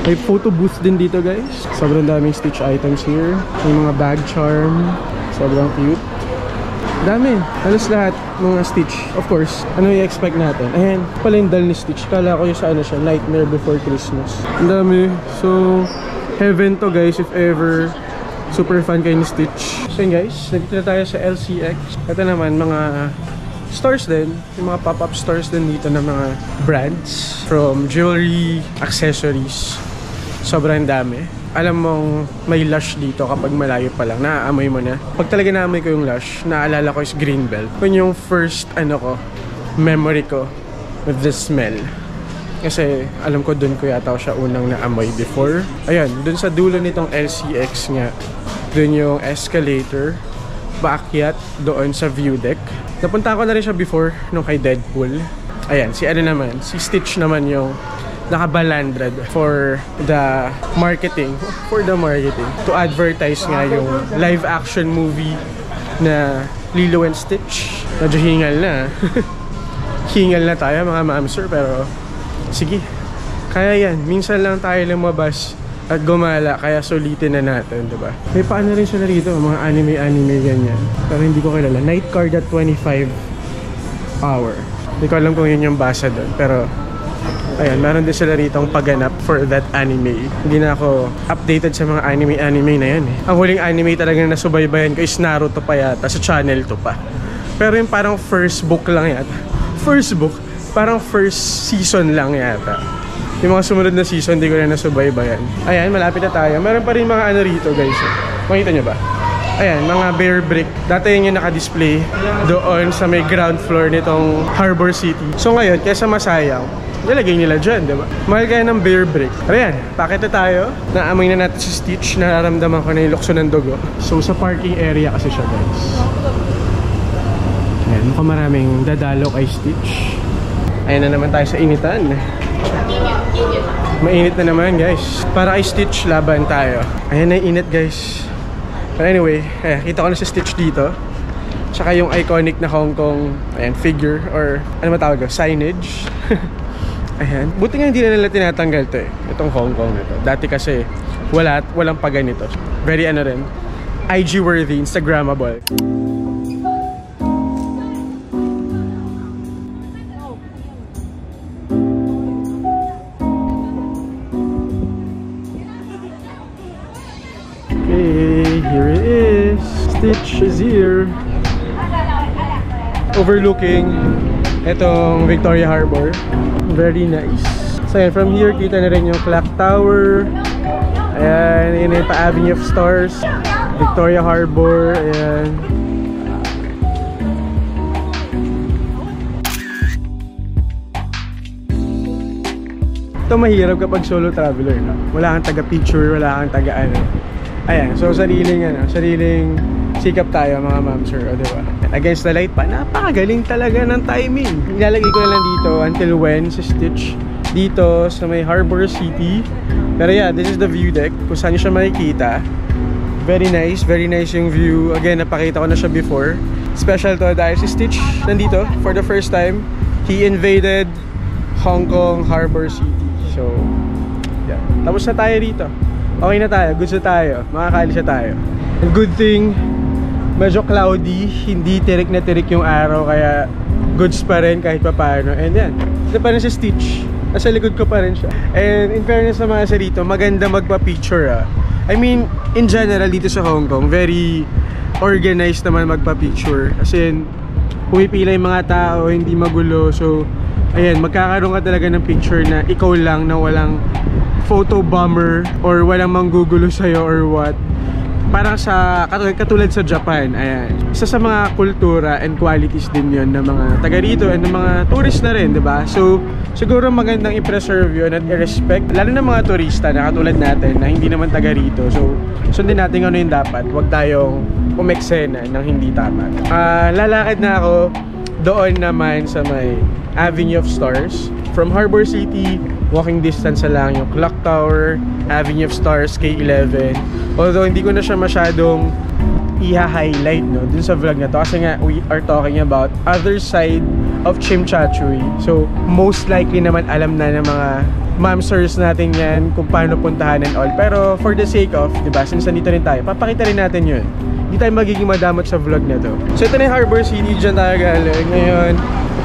May photo booth din dito guys. Sobrang daming Stitch items here. May mga bag charm. Sobrang cute. Dami. Halos lahat mga Stitch. Of course, ano i-expect natin? Ayan, pala yung dal ni Stitch. Kala ko yung sa sa Nightmare Before Christmas. Ang dami. So, heaven to guys if ever super fan kayo ni Stitch. So yun guys, nandito na tayo sa LCX. Ito naman, mga stores din. Yung mga pop-up stores din dito ng mga brands. From jewelry, accessories. Sobrang dami. Alam mong may Lush dito kapag malayo pa lang, naaamoy mo na. Pag talaga naamoy ko yung Lush, naalala ko is Greenbelt. Yun yung first, memory ko with the smell. Kasi alam ko dun ko yata siya unang naamoy before. Ayan, dun sa dulo nitong LCX nga, dun yung escalator, paakyat doon sa view deck. Napunta ko na rin siya before nung kay Deadpool. Ayan, si Stitch naman yung nakabalandrad for the marketing, to advertise nga yung live action movie na Lilo and Stitch. Medyo hingal na. hingal na tayo mga mamster, pero sige, kaya yan. Minsan lang tayo lumabas at gumala, kaya sulitin na natin, diba? May paano rin sila rito, mga anime ganyan, pero hindi ko kilala. Night card at 25 hour. Hindi ko alam kung yun yung basa doon, pero ayan, meron din sila rito ang pagganap for that anime. Hindi na ako updated sa mga anime na yan eh. Ang huling anime talaga na nasubaybayan ko is Naruto pa yata, sa channel to pa. Pero yung parang first book lang yata. First book? Parang first season lang yata. Yung mga sumunod na season, hindi ko na nasubaybayan. Ayan, malapit na tayo. Meron pa rin mga ano rito, guys. Makita nyo ba? Ayan, mga bear brick. Dati yun yung naka-display doon sa may ground floor nitong Harbor City. So ngayon, kesa masayang, nilagay nila dyan, diba? Mahal kaya ng bear brick. Ayan, pakita tayo. Naamoy na natin si Stitch. Nararamdaman ko na yung lukso ng dugo. So sa parking area kasi siya, guys. Ayan, mukhang maraming dadalo kay Stitch. Ayan na naman tayo sa initan. Mainit na naman, guys. Para kay Stitch, laban tayo. Ayan na yung init, guys. But anyway, ayan, kita ko na si Stitch dito. Tsaka yung iconic na Hong Kong, ayan, figure or ano matawag ko? Signage. Ayan. Buti nga hindi na nila tinatanggal to eh. Itong Hong Kong ito. Dati kasi walang pa ganito. Very ano rin, IG worthy, Instagrammable. Okay, here it is. Stitch is here. Overlooking itong Victoria Harbor. Very nice. So yan, from here kita na rin yung Clock Tower. Ayan, yun yung pa-Avenue of Stars, Victoria Harbor. Ayan. Ito mahirap kapag solo traveler, no? Wala kang taga-picture, wala kang taga-ano. Ayan, so sariling sikap tayo mga ma'am sir, o diba? Against the light pa, napakagaling talaga ng timing. Nilalagay ko na lang dito until when si Stitch dito sa may Harbor City. Pero yeah, this is the view deck kung saan nyo siya makikita. Very nice yung view. Again, napakita ko na siya before. Special to dahil si Stitch nandito for the first time. He invaded Hong Kong Harbor City. So yeah, tapos na tayo dito. Okay na tayo, goods na tayo, makakaalis na tayo. And good thing, medyo cloudy, hindi tirik na tirik yung araw, kaya goods pa rin kahit pa paano. And yan, ito pa rin si Stitch, nasa likod ko pa rin siya. And in fairness sa mga sa dito, maganda magpa-picture ah. I mean, in general dito sa Hong Kong, very organized naman magpa-picture. Kasi pumipila yung mga tao, hindi magulo. So ayan, magkakaroon ka talaga ng picture na ikaw lang, na walang photo bomber or walang manggugulo sa'yo or what. Parang sa katulad sa Japan, ayan, isa sa mga kultura and qualities din yun ng mga taga rito and ng mga tourist na rin, diba? So siguro magandang i-preserve yun at i-respect, lalo ng mga turista na katulad natin na hindi naman taga rito. So sundin natin ano yung dapat, huwag tayong umeksena ng hindi tama. Lalakad na ako doon naman sa may Avenue of Stars. From Harbor City, walking distance na lang yung Clock Tower, Avenue of Stars, K11. Although hindi ko na siya masyadong i-highlight, no, dun sa vlog na to, kasi nga we are talking about other side of Tsim Sha Tsui. So most likely naman alam na ng mga mamsters natin yan kung paano puntahan and all. Pero for the sake of, diba, since nandito rin tayo, papakita rin natin yun. Hindi tayo magiging madamot sa vlog na to. So ito na yung Harbor City, dyan tayo galing. Ngayon,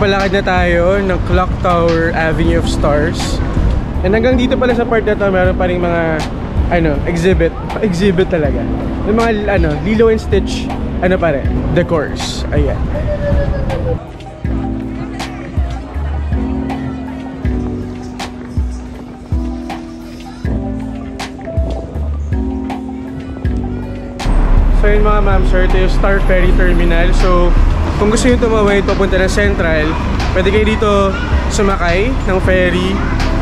palakad na tayo ng Clock Tower, Avenue of Stars. And hanggang dito pala sa part na to, meron pa rin mga exhibit talaga. Yung mga Lilo and Stitch, pa rin, decors. Ayan. So yun mga ma'am sir, ito yung Star Ferry Terminal. So kung gusto nyo tumawid papunta ng Central, pwede kayo dito sumakay ng ferry.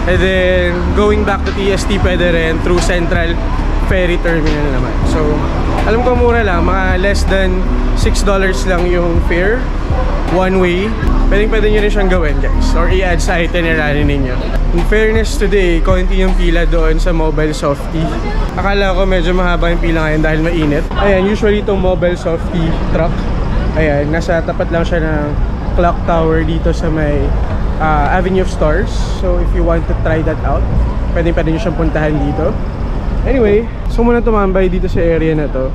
And then going back to TST pwede rin through Central Ferry Terminal naman. So alam ko mura lang, mga less than $6 lang yung fare one way. Pwede nyo rin siyang gawin guys, or i-add sa itinerary ninyo. In fairness today, konti yung pila doon sa Mobile Softie. Akala ko medyo mahaba yung pila ngayon dahil mainit. Ayan, usually itong Mobile Softie truck, ayan, nasa tapat lang siya ng clock tower dito sa may Avenue of Stars. So if you want to try that out, pwede nyo siyang puntahan dito. Anyway, so muna tumambay dito sa area na to.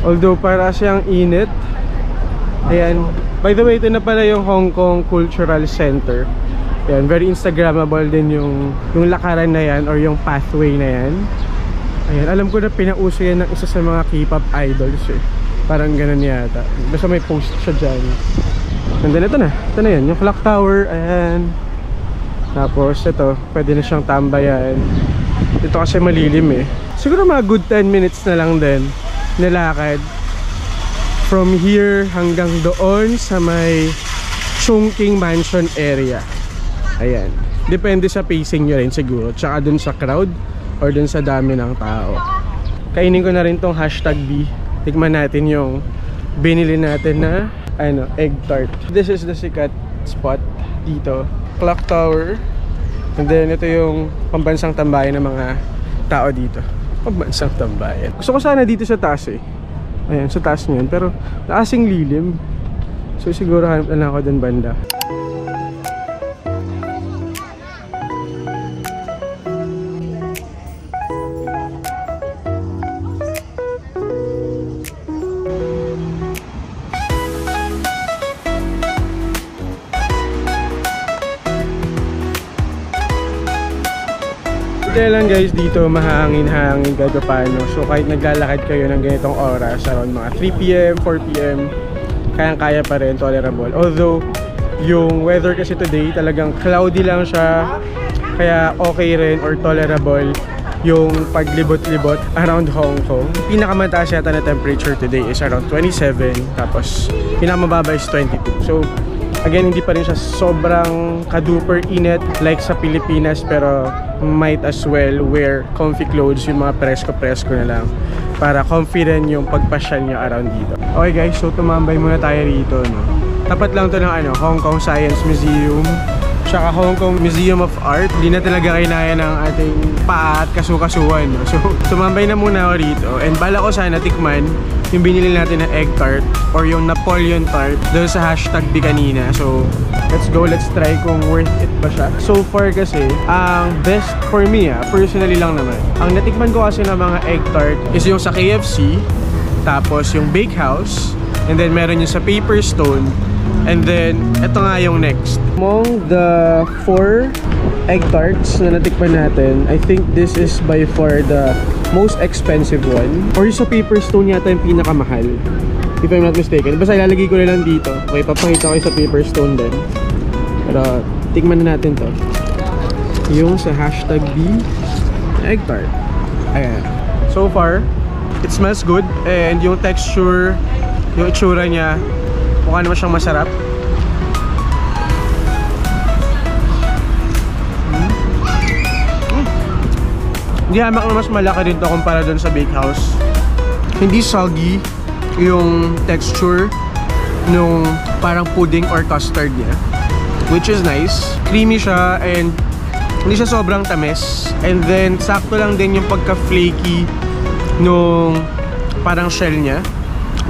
Although para siyang init. Ayan. By the way, ito na pala yung Hong Kong Cultural Center. Ayan, very Instagrammable din yung lakaran na yan or yung pathway na yan. Ayan, alam ko na pinauso yan ng isa sa mga K-pop idols eh. Parang ganun yata. Basta may post siya dyan. And then ito na yan, yung clock tower. Ayan. Tapos ito, pwede na siyang tambayan. Ito kasi malilim eh. Siguro mga good 10 minutes na lang din nilakad from here hanggang doon sa may Chungking Mansion area. Ayan. Depende sa pacing nyo rin siguro. Tsaka dun sa crowd or dun sa dami ng tao. Kainin ko na rin tong #B. Tikman natin yung binili natin na egg tart. This is the sikat spot dito. Clock tower. And then ito yung pambansang tambayan ng mga tao dito. Pambansang tambayan. Gusto ko sana dito sa taas eh. Ayan, sa taas niyan. Pero kasing lilim. So siguro hanap na lang ako dun banda. Kaya lang guys, dito mahangin-hangin kahit paano. So kahit naglalakad kayo ng ganitong oras, around mga 3 PM, 4 PM, kayang-kaya pa rin, tolerable. Although, yung weather kasi today, talagang cloudy lang siya. Kaya okay rin or tolerable yung paglibot-libot around Hong Kong. Pinakamataas yata na temperature today is around 27. Tapos, pinakamababa is 22. So, again, hindi pa rin siya sobrang ka-duper init like sa Pilipinas, pero might as well wear comfy clothes, yung mga presko-presko na lang para confident yung pagpasyal nyo around dito. Okay guys, so tumambay muna tayo rito, no? Tapat lang to ng Hong Kong Science Museum, tsaka Hong Kong Museum of Art. Hindi na talaga kinaya ng ating paa at kasukasuan, no? So tumambay na muna ako rito, and bala ko sana tikman yung binili natin na egg tart or yung Napoleon tart doon sa #B kanina. So let's go, let's try kung worth it ba siya. So far kasi, ang best for me personally lang naman, ang natikman ko kasi ng mga egg tart is yung sa KFC, tapos yung Bakehouse, and then meron yung sa Paper Stone, and then ito nga yung next. Among the 4 egg tarts na natikman natin, I think this is by far the most expensive one. Or yung sa Paper Stone yata yung pinakamahal, if I'm not mistaken. Basta ilalagay ko na lang dito. Okay, papakita ko yung sa Paper Stone din. Pero tikman na natin to. Yung sa #B egg tart. Ayan. So far, it smells good. And yung texture, yung itsura niya, mukha naman siyang masarap. Hindi hamak na mas malaki din to kumpara dun sa Bakehouse. Hindi soggy yung texture nung parang pudding or custard niya, which is nice. Creamy siya and hindi siya sobrang tamis. And then sakto lang din yung pagka-flaky nung parang shell niya,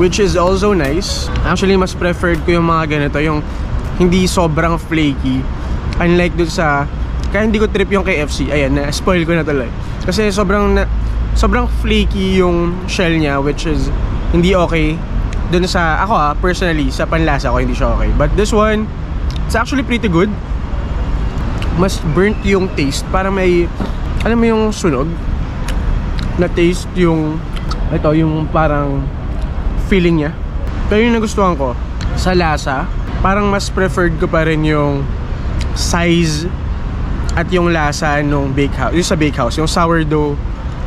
which is also nice. Actually, mas preferred ko yung mga ganito, yung hindi sobrang flaky. Unlike dun sa, kaya hindi ko trip yung KFC. Ayan, na-spoil ko na tuloy. Kasi sobrang flaky yung shell niya, which is hindi okay. Dun sa, ako personally, sa panlasa ko, hindi siya okay. But this one, it's actually pretty good. Mas burnt yung taste. Para may, alam mo yung sunog na taste yung, ito, yung parang feeling niya. Pero yung nagustuhan ko, sa lasa, parang mas preferred ko pa rin yung size at yung lasa nung Bakehouse, yung sa Bakehouse, yung sourdough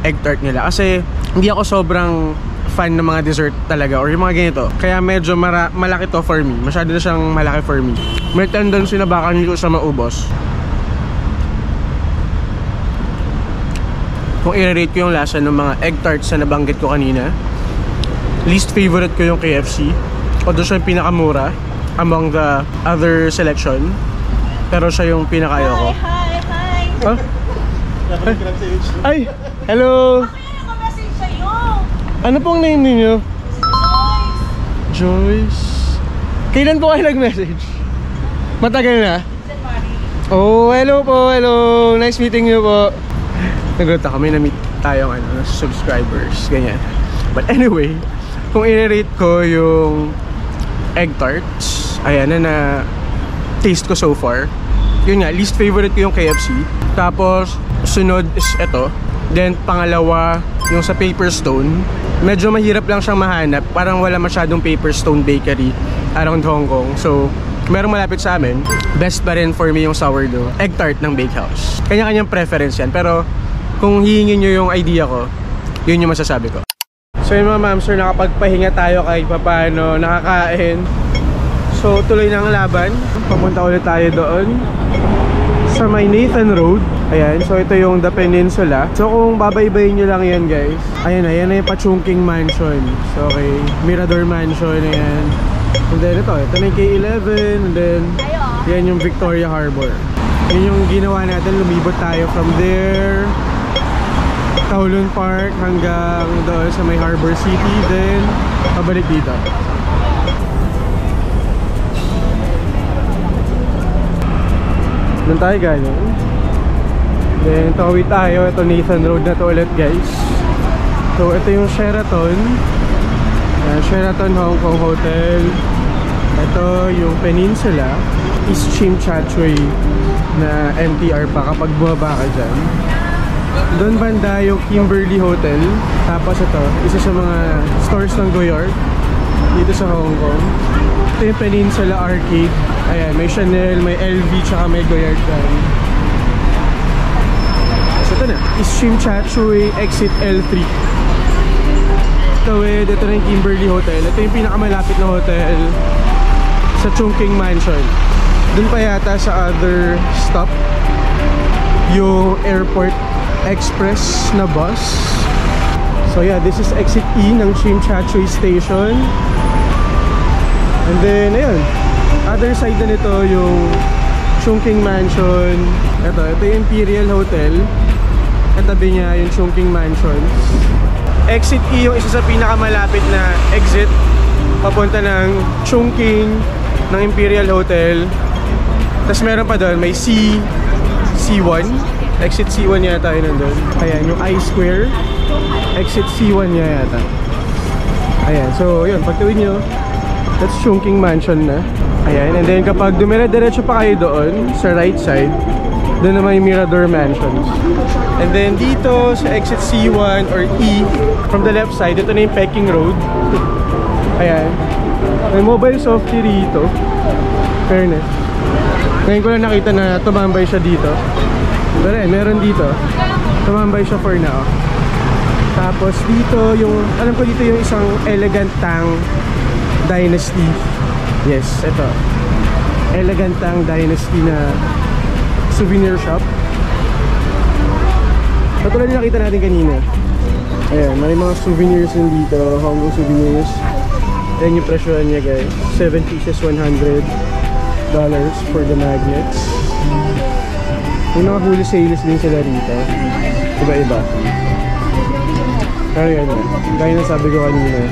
egg tart nila. Kasi hindi ako sobrang fan ng mga dessert talaga or yung mga ganito. Kaya medyo malaki to for me. Masyado na siyang malaki for me. May tendency na baka hindi ko siya maubos. Kung i-rate ko yung lasa ng mga egg tarts na nabanggit ko kanina, least favorite ko yung KFC. Although siya yung pinakamura among the other selection, pero siya yung pinakayo ko. Huh? Ay! Hello! Naka-message sa'yo! Ano pong name ninyo? Joyce! Joyce. Kailan po kayo nag-message? Matagal na? Oh, hello po, hello. Nice meeting you po. Nagulat ako, may na-meet tayong subscribers, ganyan. But anyway, kung i-rate ko yung egg tarts, ayan na taste ko so far. Yun nga, least favorite ko yung KFC. Tapos, sunod is ito. Then, pangalawa, yung sa Paper Stone. Medyo mahirap lang siyang mahanap. Parang wala masyadong Paper Stone bakery around Hong Kong. So, merong malapit sa amin. Best pa rin for me yung sourdough egg tart ng Bakehouse. Kanya-kanyang preference yan. Pero, kung hihingin nyo yung idea ko, yun yung masasabi ko. So yun mga ma'am sir, nakapagpahinga tayo kahit papaano, nakakain. So tuloy na ang laban. Papunta ulit tayo doon sa may Nathan Road. Ayan, so ito yung The Peninsula. So kung babaybayin nyo lang yan guys, ayan na yung Pachungking Mansion. So okay, Mirador Mansion, ayan. And then ito na yung K11. And then yan yung Victoria Harbor. Yun yung ginawa natin, lumibot tayo from there, Kowloon Park hanggang doon sa may Harbor City, then pabalik dito. Doon tayo galing. Then tawid tayo, ito Nathan Road na to ulit guys. So ito yung Sheraton, Sheraton Hong Kong Hotel. Ito yung Peninsula, East Chim Cha Tsui na MTR pa kapag bumaba ka dyan. Doon banda yung Kimberly Hotel. Tapos ito, isa sa mga stores ng Goyard dito sa Hong Kong. Ito yung Peninsula Arcade. Ayan, may Chanel, may LV, tsaka may Goyard dyan. So ito na, East Chim Cha Tsui, exit L3. Ito na yung Kimberly Hotel. Ito yung pinakamalapit na hotel sa Chungking Mansion. Doon pa yata sa other stop yung Airport Express na bus. So yeah, this is exit E ng Chim Cha Tsui Station. And then ayun, other side na nito yung Chungking Mansion. Ito yung Imperial Hotel. Katabi niya yung Chungking Mansions. Exit E yung isa sa pinakamalapit na exit papunta ng Chungking ng Imperial Hotel. Tapos meron pa doon, may C1. Exit C1 yata yun nandun. Ayan, yung I-Square. Exit C1 niya yata. Ayan, so yun, pagtawid nyo, that's Chungking Mansion na. Ayan, and then kapag dumire-diretso pa kayo doon, sa right side, doon naman yung Mirador Mansions. And then dito sa exit C1 or E, from the left side, ito na yung Peking Road. Ayan. May mobile softy rito. Fairness. Ngayon ko lang nakita na tumambay siya dito. Pero meron dito. Tumambay siya for now. Tapos dito yung, alam ko dito yung isang Elegant Tang Dynasty. Yes, ito. Elegant Tang Dynasty na souvenir shop. Katulad yung nakita natin kanina. Ayan, may mga souvenirs din dito. Hong Kong souvenirs. Ayan yung presyohan niya guys. 7 pieces, $100 for the magnets. May mga huli sales din sila rito. Iba-iba. Pero yan, gaya na sabi ko kanina,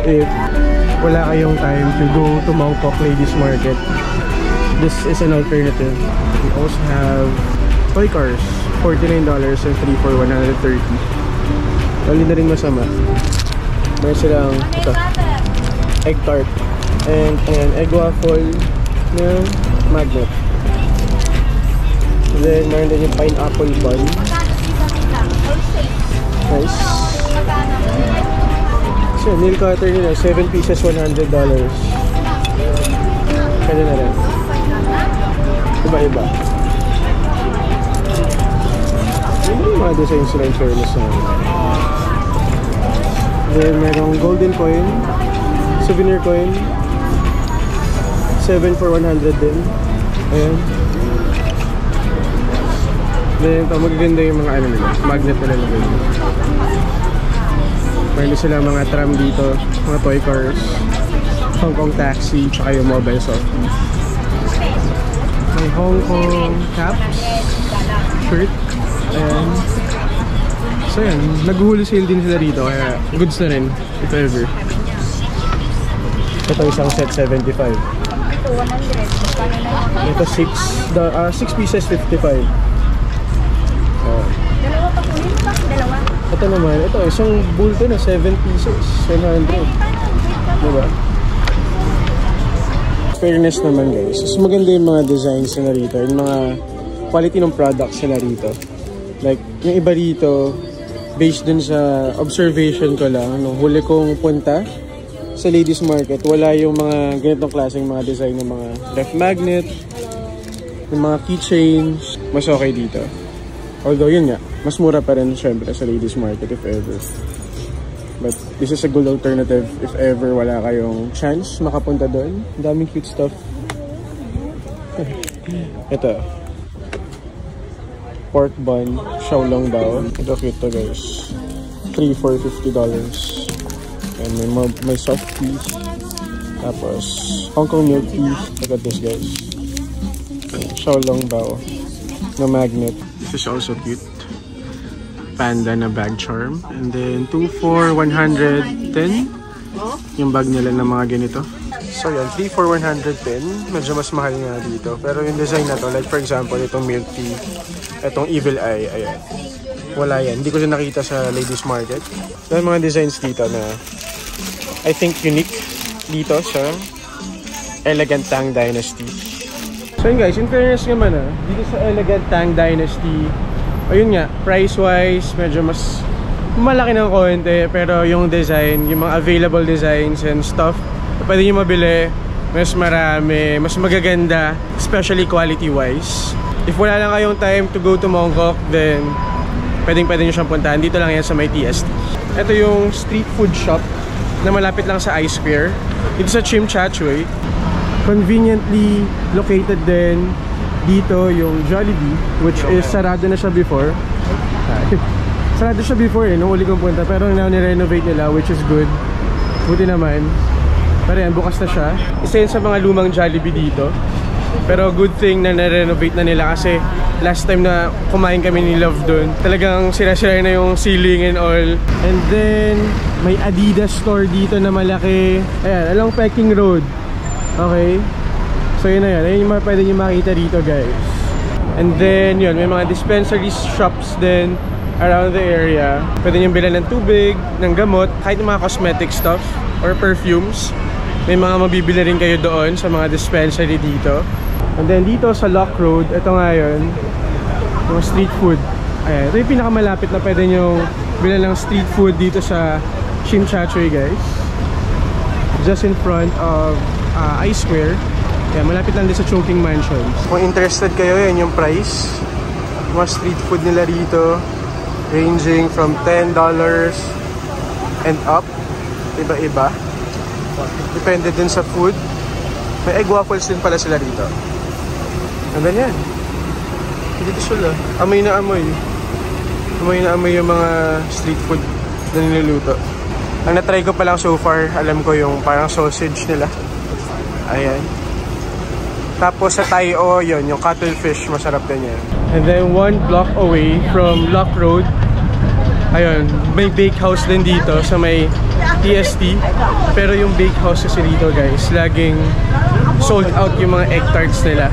if wala kayong time to go to Mongkok Ladies Market, this is an alternative. We also have toy cars, $49 and 3 for 130. Hindi na rin masama. Meron silang ito, egg tart and egg waffle na magnet. And then meron din yung pineapple bun. Nice. So meal cutter nila, 7 pieces, $100. Kaya na rin. Iba-iba. Yung mga designs sila yung fairness na. Then merong golden coin, souvenir coin, 7 for 100 din. Ayan. Then ito, magaganda yung mga ano nila, magnet nila nila. Meron sila mga tram dito, mga toy cars, Hong Kong taxi, tsaka yung mobile softy. May Hong Kong caps, shirt, ayan. So yan, nag-wholesale din sila dito, kaya goods na rin, if ever. Ito isang set 75. Ito 100. Ito 6 pieces 55. Dalawa pa kunin pa? Dalawa? Ito naman, ito isang bulto na 7 pieces 700. Diba? Fairness naman guys, mas maganda yung mga designs na rito, yung mga quality ng products na rito. Like, yung iba rito, based dun sa observation ko lang, nung huli kong punta sa ladies market, wala yung mga ganitong klaseng mga design ng mga ref magnet, yung mga keychains, mas okay dito. Although yun nga, mas mura pa rin syempre sa ladies market if ever. But this is a good alternative if ever wala kayong chance makapunta doon. Ang daming cute stuff. Ito. Pork bun, Xiaolong bao. Ito cute to guys. 3 for $50. And may soft tea. Tapos Hong Kong milk tea. Look at this guys. Xiaolong bao na magnet. This is also cute. Panda na bag charm. And then 2 for 110. Yung bag nila na mga ganito. So yan, 3 for 110. Medyo mas mahal nga dito. Pero yung design na to, like for example, itong milk tea, itong evil eye, ayan. Wala yan. Hindi ko siya nakita sa ladies market. Yung mga designs dito na I think unique dito sa Elegant Tang Dynasty. So yun guys, in fairness naman dito sa Elegant Tang Dynasty, ayun nga, price-wise, medyo mas malaki ng konti. Pero yung design, yung mga available designs and stuff, pwede nyo mabili, mas marami, mas magaganda, especially quality-wise. If wala lang kayong time to go to Mongkok, then pwede nyo siyang puntahan. Dito lang yan sa may TST. Ito yung street food shop na malapit lang sa iSquare. Dito sa Tsim Sha Tsui. Conveniently located din dito yung Jollibee, which is sarado na siya before. Sarado siya before nung uli kong punta, pero now ni-renovate nila, which is good. Buti naman. Pero yan, bukas na siya. Isa yun sa mga lumang Jollibee dito. Pero good thing na na-renovate na nila kasi last time na kumain kami ni Love dun, talagang sira-sira na yung ceiling and all. And then, may Adidas store dito na malaki. Ayan, along Peking Road. Okay? So yun na yun. Ayun yung mga pwede nyo makita dito guys. And then yun, may mga dispensary shops din around the area. Pwede nyo bilan ng tubig, ng gamot, kahit mga cosmetic stuff or perfumes. May mga mabibili rin kayo doon sa mga dispensary dito. And then dito sa Lock Road, ito nga yun, yung street food. Ayan, ito yung pinakamalapit na pwede nyo bilan ng street food dito sa Tsim Sha Tsui guys. Just in front of iSquare. Kaya malapit lang din sa Chongqing Mansions. Kung interested kayo, yan yung price. Mga street food nila rito, ranging from $10 and up. Iba-iba. Depende din sa food. May egg waffles din pala sila rito. And then yan. Dito sila. Amoy na amoy. Amoy na amoy yung mga street food na niluluto. Ang natry ko pa lang so far, alam ko yung parang sausage nila. Ayan. Tapos sa Taio, yun, yung cuttlefish, masarap din yan. And then 1 block away from Lock Road, ayun, may bakehouse din dito sa may TST. Pero yung bakehouse kasi dito guys, laging sold out yung mga egg tarts nila.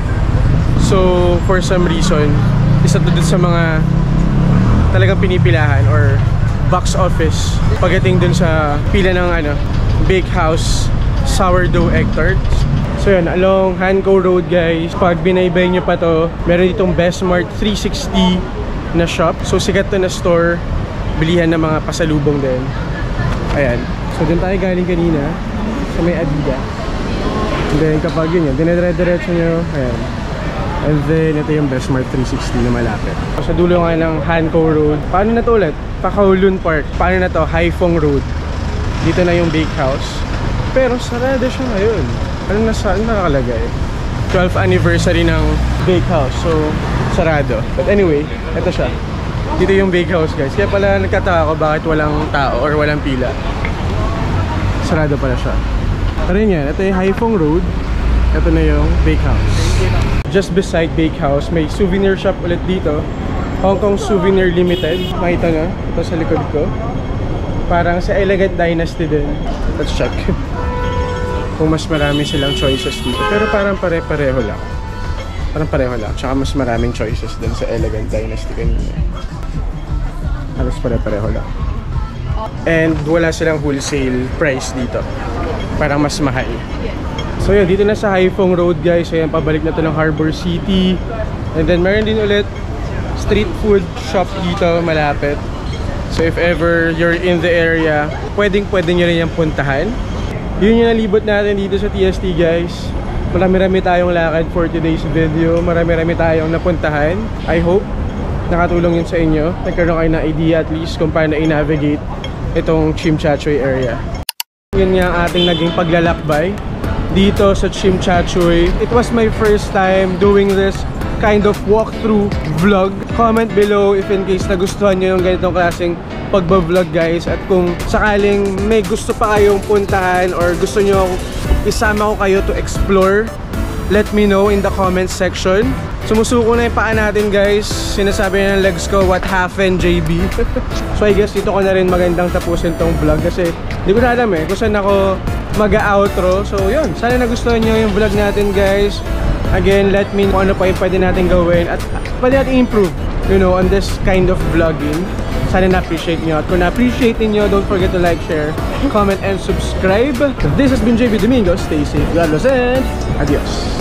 So for some reason, isa to dun sa mga talagang pinipilahan or box office pagdating dun sa pila ng bakehouse sourdough egg tarts. So yun, along Hanko Road guys, pag binaybay nyo pa to, meron ditong Bestmart 360 na shop. So sikat to na store, bilihan ng mga pasalubong din. Ayan, so dun tayo galing kanina sa may Adidas. And then kapag yun dinedire-diretso nyo, ayan. And then ito yung Bestmart 360 na malapit. So, sa dulo nga ng Hanko Road, paano na to ulit? Kowloon Park. Paano na to? Haiphong Road. Dito na yung bakehouse. Pero sarado siya ngayon. Ano nakalagay? 12th anniversary ng bakehouse. So, sarado. But anyway, ito siya. Dito yung bakehouse guys. Kaya pala nagkataka ako bakit walang tao or walang pila. Sarado pala siya. Pero yun yan. Ito yung Haiphong Road. Ito na yung bakehouse. Just beside bakehouse, may souvenir shop ulit dito. Hong Kong Souvenir Limited. Makita na. Ito sa likod ko. Parang sa Elegant Dynasty din. Let's check. kung mas marami silang choices dito. Pero parang pare-pareho lang. Parang pareho lang. Tsaka mas maraming choices din sa Elegant Dynasty kanina. Halos pare-pareho lang. And wala silang wholesale price dito. Parang mas mahal. So yun, dito na sa Haiphong Road guys. Ayan, pabalik na to ng Harbor City. And then meron din ulit street food shop dito malapit. So if ever you're in the area, pwede nyo rin yung puntahan. Yun yung nalibot natin dito sa TST guys. Marami-rami tayong lakad for today's video. Marami-rami tayong napuntahan. I hope nakatulong yun sa inyo. Nagkaroon kayo ng idea at least kung paano i-navigate itong Chimchachoy area. Yun nga ang ating naging paglalakbay dito sa Chimchachoy. It was my first time doing this kind of walkthrough vlog. Comment below if in case nagustuhan nyo yung ganitong klaseng pagba-vlog guys. At kung sakaling may gusto pa kayong puntahan or gusto nyo isama ko kayo to explore, let me know in the comments section. Sumusuko na yung paa natin guys. Sinasabi na ng legs ko, what happened JB? So I guess dito ko na rin magandang tapusin tong vlog kasi hindi ko na alam kung saan ako mag-outro. So yun, sana nagustuhan nyo yung vlog natin guys. Again, let me know ano pa yung pwede natin gawin at pwede natin improve, you know, on this kind of vlogging. Sana na-appreciate nyo. At kung na-appreciate nyo, don't forget to like, share, comment, and subscribe. This has been JB Domingo. Stay safe, God bless, and adios.